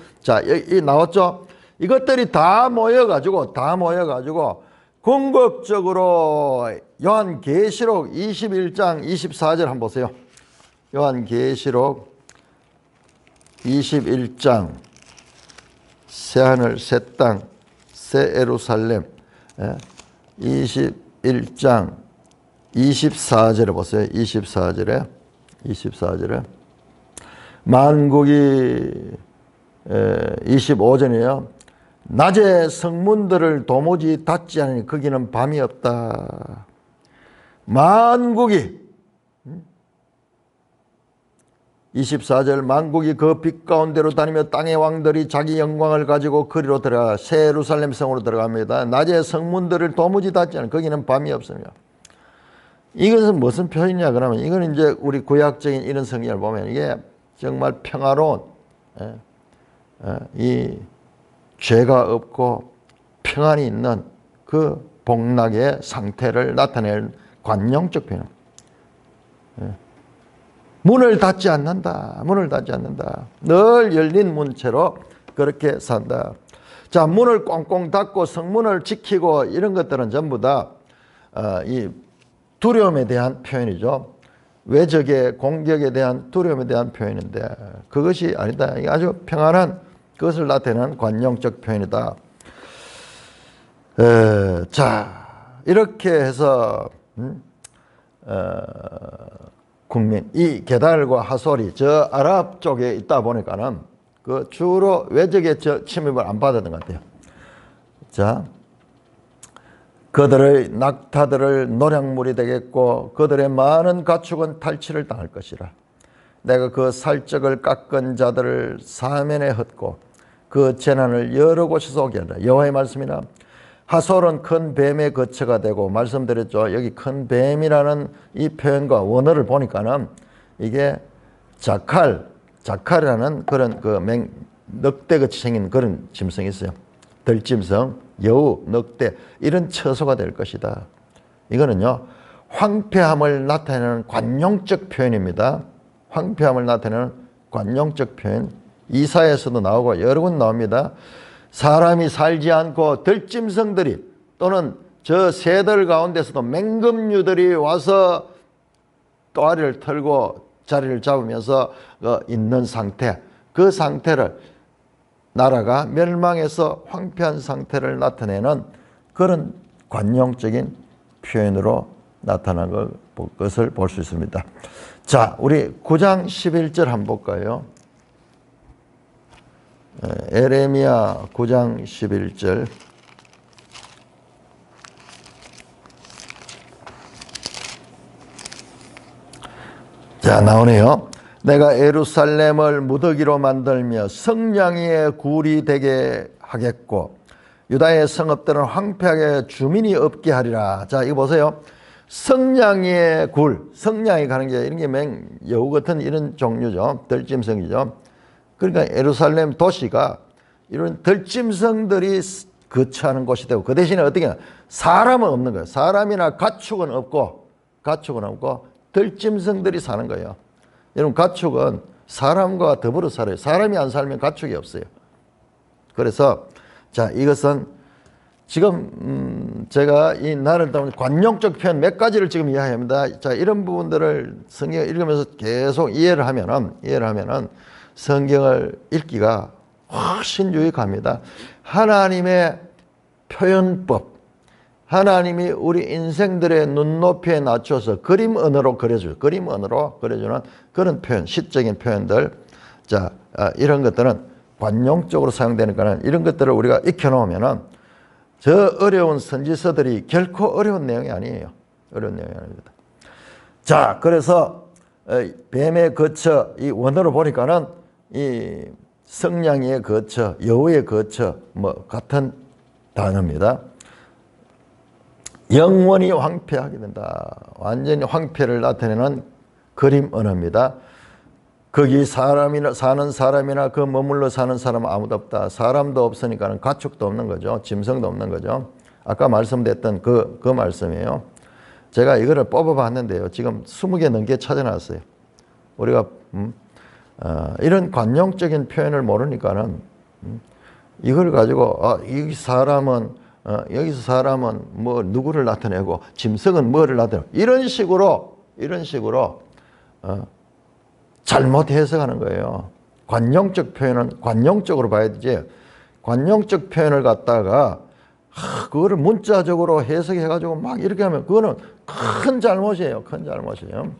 이 나왔죠? 이것들이 다 모여가지고 궁극적으로 요한계시록 21장 24절 한번 보세요. 요한계시록 21장 새하늘 새 땅 새 예루살렘 21장 24절에 보세요. 24절에 만국이 25절이에요. 낮에 성문들을 도무지 닫지 않으니 거기는 밤이 없다. 만국이 24절 만국이 그 빛 가운데로 다니며 땅의 왕들이 자기 영광을 가지고 그리로 들어가 새 예루살렘 성으로 들어갑니다. 낮에 성문들을 도무지 닫지 않으니 거기는 밤이 없습니다. 이것은 무슨 표현이냐 그러면 이건 이제 우리 구약적인 이런 성경을 보면 이게 정말 평화로운 이 죄가 없고 평안이 있는 그 복락의 상태를 나타내는 관용적 표현. 문을 닫지 않는다. 늘 열린 문체로 그렇게 산다. 자, 문을 꽁꽁 닫고 성문을 지키고 이런 것들은 전부 다 이 두려움에 대한 표현이죠. 외적의 공격에 대한 두려움에 대한 표현인데 그것이 아니다. 이게 아주 평안한 그것을 나타내는 관용적 표현이다. 자, 이렇게 해서 국민, 이 게달과 하솔이 저 아랍 쪽에 있다 보니까는 그 주로 외적의 침입을 안 받았던 것 같아요. 자, 그들의 낙타들을 노략물이 되겠고 그들의 많은 가축은 탈취를 당할 것이라. 내가 그 살적을 깎은 자들을 사면에 헛고 그 재난을 여러 곳에서 오게 한다. 여호와의 말씀이나 하솔은 큰 뱀의 거처가 되고 말씀드렸죠. 여기 큰 뱀이라는 이 표현과 원어를 보니까는 이게 자칼이라는 그런 늑대같이 생긴 그런 짐승이 있어요. 들짐승, 여우, 늑대 이런 처소가 될 것이다. 이거는요 황폐함을 나타내는 관용적 표현입니다. 황폐함을 나타내는 관용적 표현. 이사야에서도 나오고 여러 군 나옵니다. 사람이 살지 않고 들짐승들이 또는 저 새들 가운데서도 맹금류들이 와서 또아리를 털고 자리를 잡으면서 있는 상태, 그 상태를 나라가 멸망해서 황폐한 상태를 나타내는 그런 관용적인 표현으로 나타난 것을 볼 수 있습니다. 자, 우리 9장 11절 한번 볼까요? 에레미야 9장 11절. 자, 나오네요. 내가 예루살렘을 무더기로 만들며 성냥이의 굴이 되게 하겠고 유다의 성읍들은 황폐하게 주민이 없게 하리라. 자, 이거 보세요. 성냥이의 굴, 성냥이 가는 게 이런 게 여우 같은 이런 종류죠. 들짐승이죠. 그러니까 예루살렘 도시가 이런 들짐승들이 거처하는 곳이 되고 그 대신에 어떻게 사람은 없는 거예요. 사람이나 가축은 없고 들짐승들이 사는 거예요. 여러분, 가축은 사람과 더불어 살아요. 사람이 안 살면 가축이 없어요. 그래서 자, 이것은 지금 제가 이 나를 담은 관용적 표현 몇 가지를 지금 이야기합니다. 자, 이런 부분들을 성경을 읽으면서 계속 이해를 하면은 성경을 읽기가 훨씬 유익합니다. 하나님의 표현법, 하나님이 우리 인생들의 눈높이에 낮춰서 그림 언어로 그려주는 그런 표현, 시적인 표현들. 자, 이런 것들은 관용적으로 사용되니까는 이런 것들을 우리가 익혀놓으면은 저 어려운 선지서들이 결코 어려운 내용이 아니에요. 어려운 내용이 아닙니다. 자, 그래서 뱀의 거처, 이 원어로 보니까는 이 성냥이의 거처, 여우의 거처, 뭐 같은 단어입니다. 영원히 황폐하게 된다. 완전히 황폐를 나타내는 그림 언어입니다. 거기 사는 사람이나 그 머물러 사는 사람은 아무도 없다. 사람도 없으니까는 가축도 없는 거죠. 짐승도 없는 거죠. 아까 말씀드렸던 그 말씀이에요. 제가 이거를 뽑아봤는데요. 지금 20개 넘게 찾아놨어요. 우리가 이런 관용적인 표현을 모르니까는 이걸 가지고 여기서 사람은 뭐 누구를 나타내고 짐승은 뭐를 나타내고 이런 식으로 잘못 해석하는 거예요. 관용적 표현은 관용적으로 봐야 되지. 관용적 표현을 갖다가 그거를 문자적으로 해석해가지고 막 이렇게 하면 그거는 큰 잘못이에요. 큰 잘못이에요.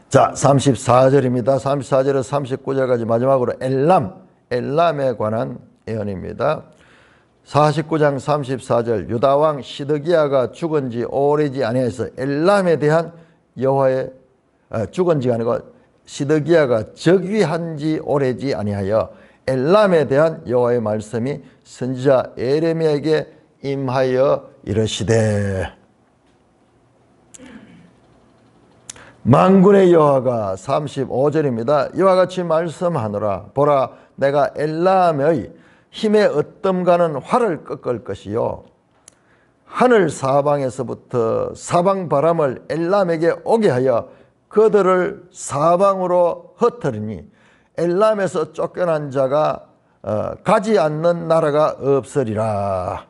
자, 34절입니다. 34절에서 39절까지 마지막으로 엘람에 관한 예언입니다. 49장 34절 유다왕 시드기야가 죽은 지 오래지 아니해서 엘람에 대한 여호와의 죽은 지가 아니고 시드기야가 즉위한 지 오래지 아니하여 엘람에 대한 여호와의 말씀이 선지자 에레미야에게 임하여 이르시되 만군의 여호와가 35절입니다. 이와 같이 말씀하노라. 보라, 내가 엘람의 힘의 어뜸가는 활을 꺾을 것이요 하늘 사방에서부터 사방 바람을 엘람에게 오게 하여 그들을 사방으로 흩으리니 엘람에서 쫓겨난 자가 가지 않는 나라가 없으리라.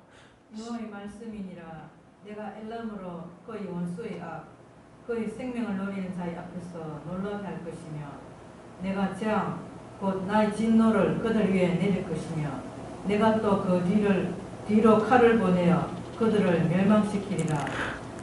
여호와의 말씀이니라. 내가 엘람으로 그의 원수의 그의 생명을 노리는 자의 앞에서 놀라게 할 것이며 내가 재앙 곧 나의 진노를 그들 위에 내릴 것이며 내가 또 그 뒤로 칼을 보내어 그들을 멸망시키리라.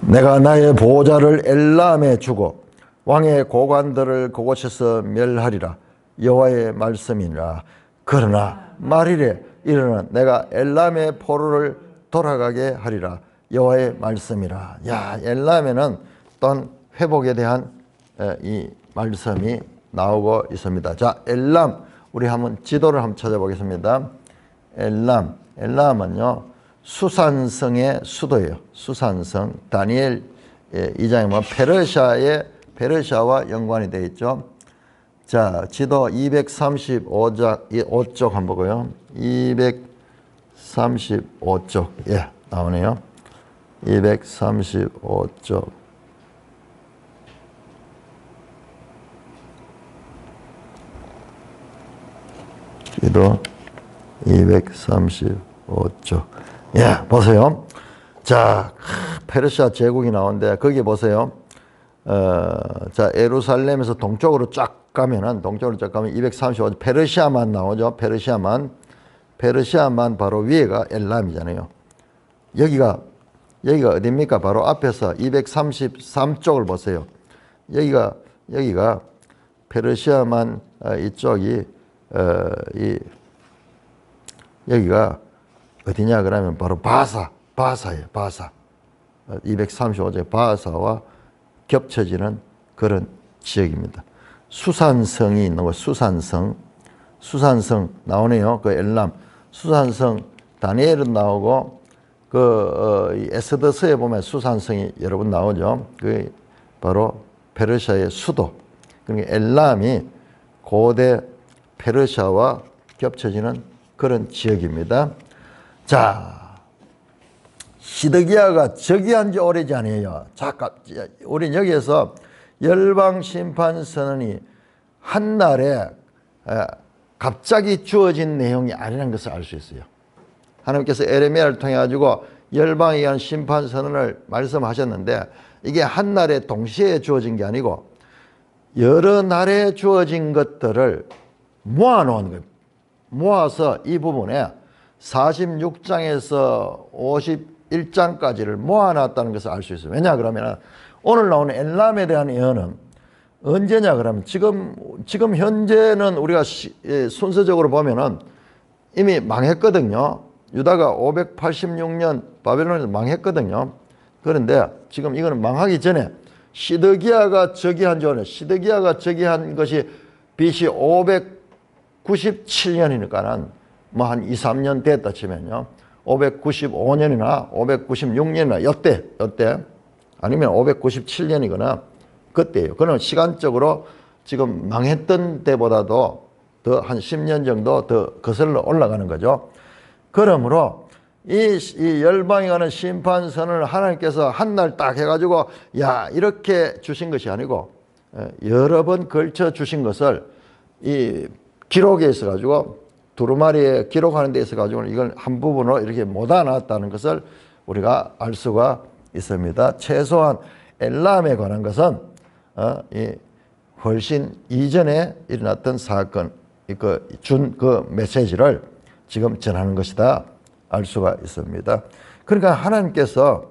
내가 나의 보호자를 엘람에 주고 왕의 고관들을 그곳에서 멸하리라. 여호와의 말씀이니라. 그러나 말이래 이르는 내가 엘람의 포로를 돌아가게 하리라. 여호와의 말씀이라. 야, 엘람에는 또한 회복에 대한 이 말씀이 나오고 있습니다. 자, 엘람, 우리 한번 지도를 한번 찾아보겠습니다. 엘람은요 수산성의 수도예요. 수산성. 다니엘 2장에 보면 페르시아와 연관이 되어 있죠. 자, 지도 235쪽 한번 보고요. 235쪽. 예, 나오네요. 235쪽. 기도 235쪽. 예, 보세요. 자, 페르시아 제국이 나오는데 거기 보세요. 자, 예루살렘에서 동쪽으로 쫙 가면 235쪽 페르시아만 나오죠. 페르시아만 바로 위에가 엘람이잖아요. 여기가 어디입니까? 바로 앞에서 233쪽을 보세요. 여기가 페르시아만 이쪽이 여기가 어디냐 그러면 바로 바사예요. 바사. 235쪽 바사와 겹쳐지는 그런 지역입니다. 수산성이 있는 거, 수산성 나오네요. 그 엘람, 수산성, 다니엘은 나오고 그 에스더서에 보면 수산성이 여러 번 나오죠. 그 바로 페르시아의 수도. 그러니까 엘람이 고대 페르시아와 겹쳐지는 그런 지역입니다. 자, 시드기야가 즉위한 지 오래지 아니에요. 잠깐, 우리 여기에서 열방 심판 선언이 한날에 갑자기 주어진 내용이 아니라는 것을 알 수 있어요. 하나님께서 에레미야를 통해 가지고 열방에 의한 심판 선언을 말씀하셨는데 이게 한날에 동시에 주어진 게 아니고 여러 날에 주어진 것들을 모아놓은 거예요. 모아서 이 부분에 46장에서 51장까지를 모아놨다는 것을 알 수 있어요. 왜냐 그러면 오늘 나오는 엘람에 대한 예언은 언제냐 그러면 지금 현재는 우리가 순서적으로 보면은 이미 망했거든요. 유다가 586년 바벨론에서 망했거든요. 그런데 지금 이거는 망하기 전에 시드기야가 즉위한 전에 시드기야가 즉위한 것이 BC 597년이니까는 뭐 한 2, 3년 됐다 치면요. 595년이나 596년이나 이때 아니면 597년이거나 그때예요. 그는 시간적으로 지금 망했던 때보다도 더 한 10년 정도 더 거슬러 올라가는 거죠. 그러므로 이 열방에 관한 심판 선언을 하나님께서 한 날 딱 해가지고 야 이렇게 주신 것이 아니고 여러 번 걸쳐 주신 것을 이 기록에 있어가지고 두루마리에 기록하는 데 있어가지고 이걸 한 부분으로 이렇게 모아놨다는 것을 우리가 알 수가 있습니다. 최소한 엘람에 관한 것은 훨씬 이전에 일어났던 사건, 그 메시지를 지금 전하는 것이다 알 수가 있습니다. 그러니까 하나님께서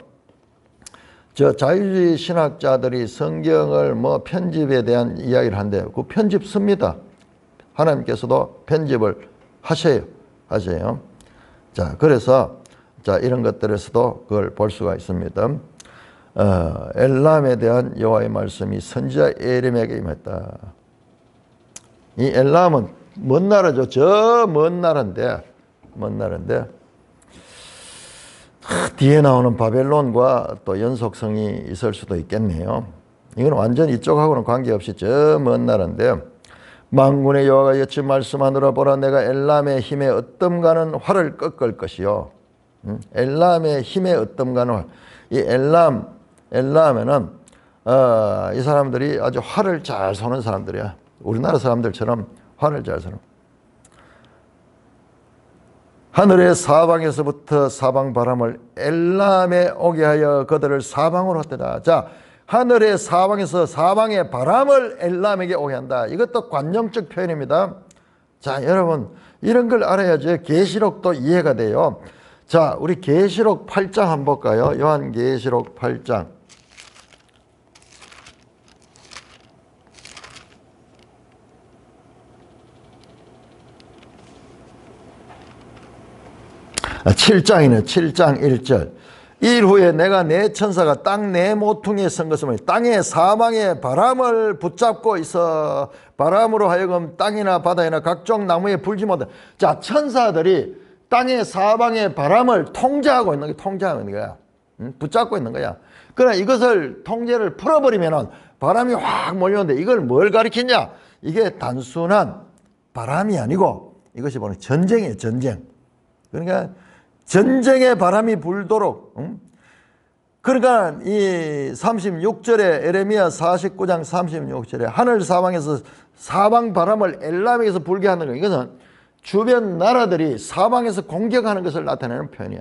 저 자유주의 신학자들이 성경을 뭐 편집에 대한 이야기를 하는데 그 편집 씁니다. 하나님께서도 편집을 하셔요. 자, 그래서 자 이런 것들에서도 그걸 볼 수가 있습니다. 엘람에 대한 여호와의 말씀이 선지자 예레미야에게 임했다. 이 엘람은 먼 나라죠. 저 먼 나라인데 뒤에 나오는 바벨론과 또 연속성이 있을 수도 있겠네요. 이건 완전 이쪽하고는 관계없이 저 먼 나라인데 만군의 여호와가 여치 말씀하노라 보라 내가 엘람의 힘에 어떤가는 활을 꺾을 것이요. 엘람의 힘에 어떤가는 활. 이 엘람에는 이 사람들이 아주 활을 잘 쏘는 사람들이야. 우리나라 사람들처럼 활을 잘 쏘는. 하늘의 사방에서부터 사방 바람을 엘람에 오게 하여 그들을 사방으로 흩어다. 자, 하늘의 사방에서 사방의 바람을 엘람에게 오게 한다. 이것도 관용적 표현입니다. 자, 여러분 이런 걸 알아야지 계시록도 이해가 돼요. 자, 우리 계시록 8장 한번 볼까요? 요한계시록 8장. 아, 7장이네. 7장 1절. 일 후에 내가 내 천사가 땅 내 모퉁이에 선 것을 보니 땅의 사방에 바람을 붙잡고 있어 바람으로 하여금 땅이나 바다이나 각종 나무에 불지 못해. 자, 천사들이 땅의 사방에 바람을 통제하고 있는 거야. 붙잡고 있는 거야. 그러나 이것을 통제를 풀어버리면 바람이 확 몰려오는데 이걸 뭘 가리키냐? 이게 단순한 바람이 아니고 이것이 바로 전쟁이에요. 전쟁. 그러니까 전쟁의 바람이 불도록. 그러니까 이 36절에 에레미야 49장 36절에 하늘 사방에서 사방 바람을 엘람에게서 불게 하는 거예요. 이것은 주변 나라들이 사방에서 공격하는 것을 나타내는 표현이야.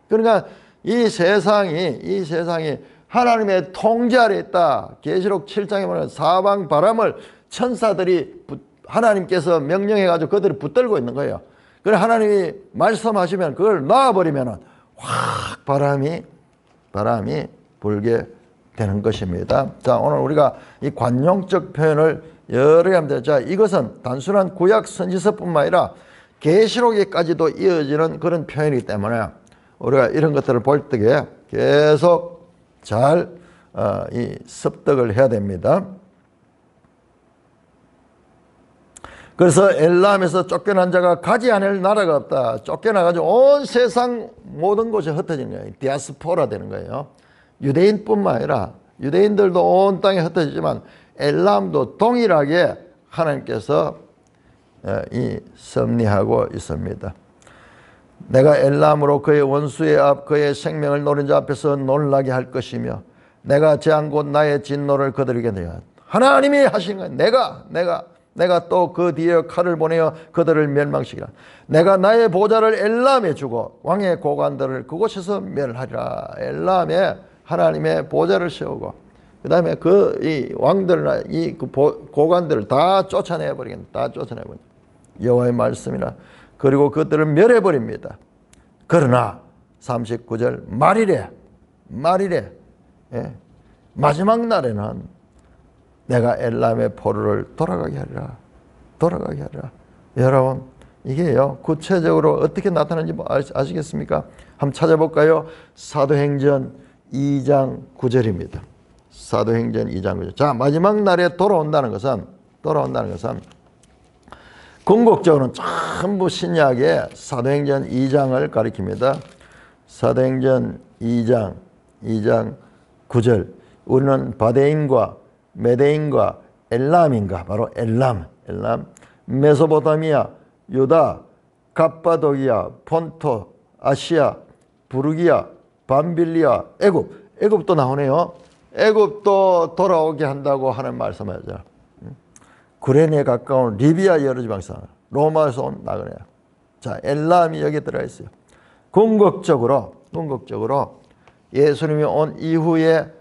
그러니까 이 세상이 하나님의 통제 아래 있다. 계시록 7장에 보면 사방 바람을 천사들이 하나님께서 명령해가지고 그들을 붙들고 있는 거예요. 그래 하나님이 말씀하시면 그걸 놔버리면 확 바람이 불게 되는 것입니다. 자, 오늘 우리가 이 관용적 표현을 여러 개 하면 자, 이것은 단순한 구약 선지서뿐만 아니라 계시록에까지도 이어지는 그런 표현이기 때문에 우리가 이런 것들을 볼 때에 계속 잘 습득을 해야 됩니다. 그래서 엘람에서 쫓겨난 자가 가지 않을 나라가 없다. 쫓겨나가지고 온 세상 모든 곳에 흩어지는 거예요. 디아스포라 되는 거예요. 유대인뿐만 아니라 유대인들도 온 땅에 흩어지지만 엘람도 동일하게 하나님께서 섭리하고 있습니다. 내가 엘람으로 그의 원수의 앞 그의 생명을 노린 자 앞에서 놀라게 할 것이며 내가 제한 곧 나의 진노를 그들에게 내가 하나님이 하신 거예요. 내가 또 그 뒤에 칼을 보내어 그들을 멸망시키라. 내가 나의 보좌를 엘람에 주고 왕의 고관들을 그곳에서 멸하리라. 엘람에 하나님의 보좌를 세우고 그 다음에 이 왕들이나 고관들을 다 쫓아내버리겠다. 다 쫓아내버린다. 여호와의 말씀이라. 그리고 그들을 멸해버립니다. 그러나 39절 말이래 마지막 날에는 내가 엘람의 포로를 돌아가게 하리라. 여러분 이게요 구체적으로 어떻게 나타나는지 아시겠습니까? 한번 찾아볼까요? 사도행전 2장 9절입니다. 사도행전 2장 9절. 자, 마지막 날에 돌아온다는 것은 궁극적으로는 전부 신약의 사도행전 2장을 가리킵니다. 사도행전 2장 9절. 우리는 바데인과 메데인과 엘람인가, 바로 엘람, 메소포타미아, 유다, 갑바도기아, 폰토, 아시아, 부르기아, 밤빌리아, 애굽도 나오네요. 애굽도 돌아오게 한다고 하는 말씀하죠. 구레네에 가까운 리비아 여러 지방사, 로마에서 온 나그네야. 자, 엘람이 여기 들어가 있어요. 궁극적으로 예수님이 온 이후에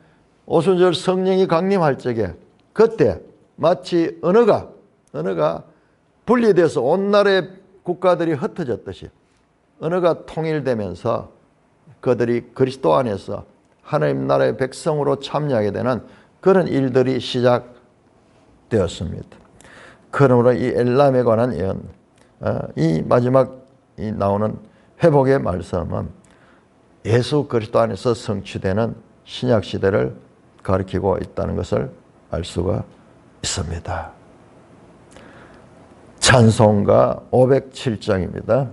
오순절 성령이 강림할 적에 그때 마치 언어가 분리돼서 온 나라의 국가들이 흩어졌듯이 언어가 통일되면서 그들이 그리스도 안에서 하나님 나라의 백성으로 참여하게 되는 그런 일들이 시작되었습니다. 그러므로 이 엘람에 관한 예언, 이 마지막 나오는 회복의 말씀은 예수 그리스도 안에서 성취되는 신약 시대를 가리키고 있다는 것을 알 수가 있습니다. 찬송가 507장입니다.